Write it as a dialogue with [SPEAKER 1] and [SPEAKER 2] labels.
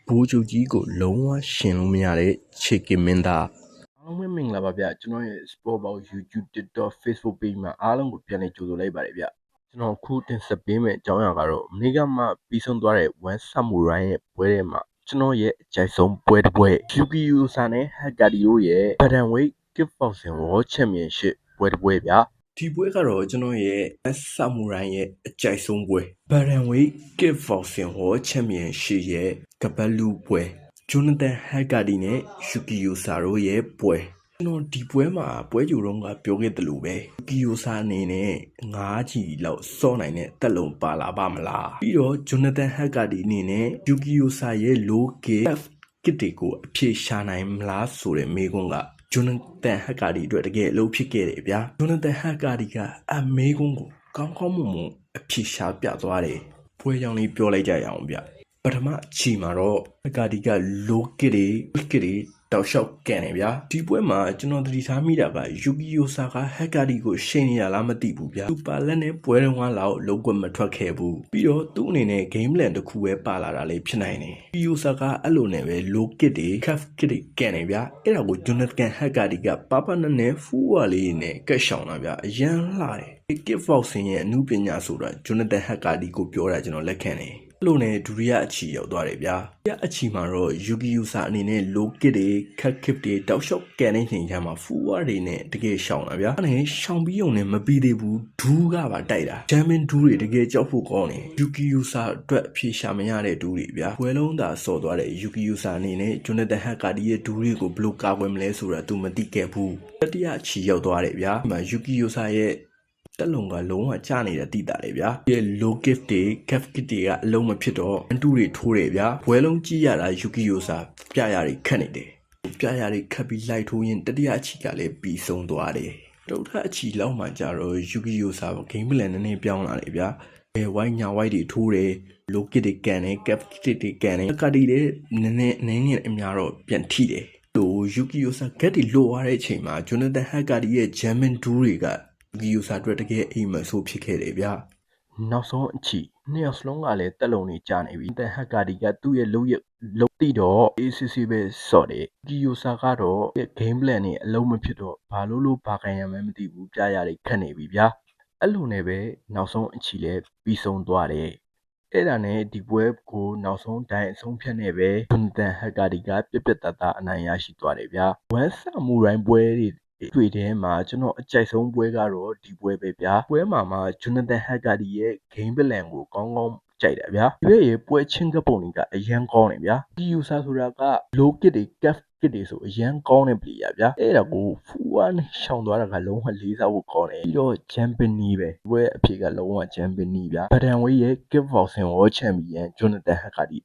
[SPEAKER 1] ဘိုးချုပ်ကြီးကိုလုံးဝရှင်လို့မရတဲ့ချေကင်မင်းသားအားလုံးပဲမင်္ဂလာပါဗျကျွန်တော်ရဲ့ Sport Box YouTube TikTok Facebook Page မှာအားလုံးကိုပြန်လည်ကြိုဆိုလိုက်ပါတယ်ဗျကျွန်တော်ခုတင်ဆက်ပေးမယ့်အကြောင်းအရာကတော့မနေ့ကမှပြီးဆုံးသွားတဲ့ One Samurai ရဲ့ပွဲထဲမှာကျွန်တော်ရဲ့အကြိုက်ဆုံးပွဲတစ်ပွဲ Yuki Yusa နဲ့ Hakari တို့ရဲ့ Bantamweight Kickboxing World Championship ပွဲတစ်ပွဲဗျဒီပွဲကတော့ကျွန်တော်ရဲ့ Samurai ရဲ့အကြိုက်ဆုံးပွဲ Bantamweight Kickboxing World Championship ရဲ့ကပတ်လူပွဲ Jonathan Hakari နဲ့ Yuki Yusa တို့ရဲ့ပွဲကျွန်တော်ဒီပွဲမှာပွဲကြိုတော့ကပြောခဲ့တယ်လို့ပဲ Yuki Yusa အနေနဲ့9ချီလောက်စောနိုင်တဲ့တက်လုံးပါလာပါမလားပြီးတော့ Jonathan Hakari အနေနဲ့ Yuki Yusa ရဲ့ low kick တွေကိုအဖြေရှာနိုင်မလားဆိုတဲ့မေးခွန်းကJonathan Hakari အတွက်တကယ်အလုပ်ဖြစ်ခဲ့တယ်ဗျာ Jonathan Hakari ကအမေးခွန်းကိုကောင်းကောင်းမွန်မွန်အဖြေရှာပြသွားတယ်ပွဲကြောင့်လေးပြောလိုက်ကြရအောင်ဗျပထမအချီမှာတော့ Hakari က low kick တွေတောက်လျှောက်ကန်တယ်ဗျာဒီပွဲမှာကျွန်တော်သတိထားမိတာက Yuki Yusa က Hakari ကိုရှိန်နေရလားမသိဘူးဗျာသူပါလက်နဲ့ပွဲတုန်းကလောက်လုံးဝမထွက်ခဲ့ဘူးပြီးတော့သူ့အနေနဲ့ game plan တစ်ခုပဲပါလာတာလေးဖြစ်နိုင်တယ် Yuki Yusa ကအဲ့လိုနဲ့ပဲ low kick တွေ calf kick တွေကန်တယ်ဗျာအဲ့ဒါကို Jonathan Hakari ကပါပနဲ့ဖူးဝါလေးနဲ့ကက်ရှောင်တာဗျာအရန်လှတယ် Kickboxing ရဲ့အမှုပညာဆိုတာ Jonathan Hakari ကိုပြောတာကျွန်တော်လက်ခံတယ်လို့နဲ့ဒုတိယအချီရောက်သွားတယ်ဗျာဒုတိယအချီမှာတော့ Yuki Yusa အနေနဲ့ low kick တွေ cut kick တွေတောက်လျှောက်ကန်နေချိန်ကျမှဖူးဝါတွေနဲ့တကယ်ရှောင်တာဗျာအဲ့နဲ့ရှောင်ပြီးုံနဲ့မပြီးသေးဘူးဒူးကပါတိုက်တာ German ဒူးတွေတကယ်ကြောက်ဖို့ကောင်းတယ် Yuki Yusa အတွက်အဖြေရှာမရတဲ့ဒူးတွေဗျာဘွယ်လုံးသာစော်သွားတဲ့ Yuki Yusa အနေနဲ့ Jonathan Hakari ရဲ့ဒူးတွေကိုဘယ်လိုကာကွယ်မလဲဆိုတာသူမသိခဲ့ဘူးတတိယအချီရောက်သွားတယ်ဗျာဒီမှာ Yuki Yusa ရဲ့တက်လုံးကလုံးဝကျနေတဲ့တိတာလေဗျာဒီ low kick တွေ calf kick တွေကအလုံးမဖြစ်တော့အန်တူတွေထိုးတယ်ဗျာဘွယ်လုံးကြည့်ရတာ Yuki Yusa ပြရတွေခတ်နေတယ်ပြရတွေခတ်ပြီးလိုက်ထိုးရင်တတိယအချီကလည်းပြီးဆုံးသွားတယ်ဒုတိယအချီလောက်မှကျတော့ Yuki Yusa game plan နည်းနည်းပြောင်းလာတယ်ဗျာဝိုင်းညာဝိုင်းတွေထိုးတယ် low kick တွေကန်တယ် calf kick တွေကန်တယ် Hakari လည်းနည်းနည်းအများတော့ပြန်ထိတယ်လို့ Yuki Yusa ဂက်တွေလိုသွားတဲ့အချိန်မှာ Jonathan Hakari ရဲ့ German ဒူးတွေကYuki Yusa အတွက်တကယ်အိမ်မဆိုးဖြစ်ခဲ့တယ်ဗျာနောက်ဆုံးအချီနှစ်ယောက်စလုံးကလည်းတက်လုံးတွေကြာနေပြီတဲ့ Hakari ကသူ့ရဲ့လုံးတိတော့ ACC ပဲစော်တယ် Yuki Yusa ကတော့ game plan နဲ့အလုံးမဖြစ်တော့ဘာလို့ဘာကန်ရမှန်းမသိဘူးပြရတွေခတ်နေပြီဗျာအဲ့လိုနဲ့ပဲနောက်ဆုံးအချီလဲပြီးဆုံးသွားတယ်အဲ့ဒါနဲ့ဒီပွဲကိုနောက်ဆုံးတိုင်အဆုံးဖြတ်နေပဲ Jonathan Hakari ကပြတ်သားအနိုင်ရရှိသွားတယ်ဗျာ One Samurai ပွဲတွေ့တဲ့မှာကျွန်တော်အကြိုက်ဆုံးပွဲကတော့ဒီပွဲပဲဗျာပွဲမှာJonathan Hakari ရဲ့ game plan ကိုကောင်းကောင်းကြိုက်တာဗျာဒီရဲ့ပွဲချင်းကပုံတွေကအရန်ကောင်းတယ်ဗျာ Yuki Yusa ဆိုတာက low kick တွေ calf kick တွေဆိုအရန်ကောင်းတဲ့ player ဗျာအဲ့ဒါကိုဖူးဝါနဲ့ရှောင်သွားတာကလုံးဝလေးစားဖို့ကောင်းတယ်ပြီးတော့ Japanese ပဲပွဲအဖြစ်ကလုံးဝ Japanese ဗျာ Bantamweight ရဲ့ Kickboxing World Champion Jonathan Hakari